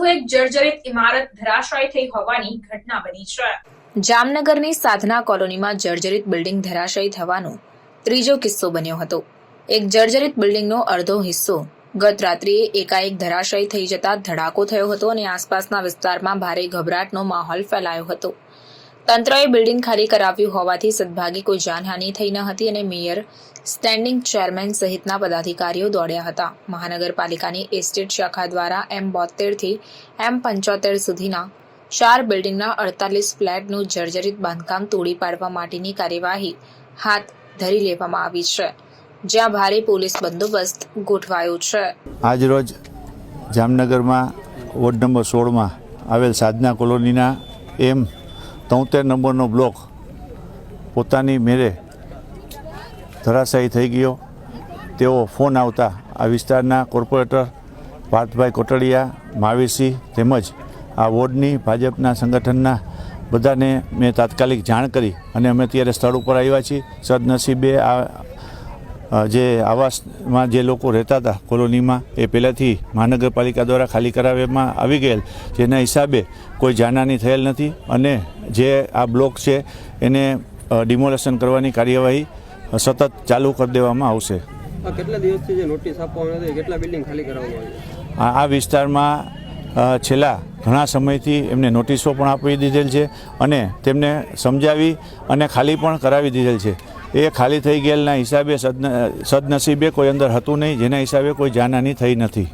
વધુ એક જર્જરિત ઇમારત ધરાશાયી થઈ હોવાની ઘટના બની છે। જામનગરની સાધના કોલોનીમાં જર્જરિત બિલ્ડિંગ ધરાશાયી થવાનો ત્રીજો કિસ્સો બન્યો હતો। એક જર્જરિત બિલ્ડિંગનો અડધો હિસ્સો ગત રાત્રિએ એકાએક ધરાશાયી થઈ જતા ધડાકો થયો હતો અને આસપાસના વિસ્તારમાં ભારે ગભરાટનો માહોલ ફેલાયો હતો। તંત્રએ બિલ્ડિંગ ખાલી કરાવ્યું હોવાથી સદભાગી કોઈ જાનહાનિ થઈ ન હતી અને મેયર, સ્ટેન્ડિંગ ચેરમેન સહિતના પદાધિકારીઓ દોડ્યા હતા। મહાનગરપાલિકાની એસ્ટેટ શાખા દ્વારા M72 થી M75 સુધીના 4 બિલ્ડિંગના 48 ફ્લેટનું જર્જરિત બાંધકામ તોડી પાડવા માટેની કાર્યવાહી હાથ ધરી લેવામાં આવી છે, જ્યાં ભારે પોલીસ બંદોબસ્ત ગોઠવાયો છે। આજરોજ જામનગરમાં વોર્ડ નંબર 16માં આવેલ સાધના કોલોનીના M73 નંબરનો બ્લોક પોતાની મેરે ધરાશાયી થઈ ગયો। તેઓ ફોન આવતા આ વિસ્તારના કોર્પોરેટર પાર્થભાઈ કોટડિયા, માવીસિંહ તેમજ આ વોર્ડની ભાજપના સંગઠનના બધાને મેં તાત્કાલિક જાણ કરી અને અમે અત્યારે સ્થળ ઉપર આવ્યા છીએ। સદનસીબે આ જે આવાસમાં જે લોકો રહેતા હતા કોલોનીમાં એ પહેલાંથી મહાનગરપાલિકા દ્વારા ખાલી કરાવવામાં આવી ગયેલ, જેના હિસાબે કોઈ જાનહાનિ થયેલ નથી અને જે આ બ્લોક છે એને ડિમોલેશન કરવાની કાર્યવાહી સતત ચાલુ કરી દેવામાં આવશે। કેટલા દિવસથી જે નોટિસ આપવામાં આવી, કેટલા બિલ્ડિંગ ખાલી કરાવવામાં આવી? આ વિસ્તારમાં છેલ્લા ઘણા સમયથી એમને નોટિસો પણ આપી દીધેલ છે અને તેમને સમજાવી અને ખાલી પણ કરાવી દીધેલ છે। એ ખાલી થઈ ગયેલના હિસાબે સદનસીબે કોઈ અંદર હતું નહીં, જેના હિસાબે કોઈ જાનહાનિ થઈ નથી।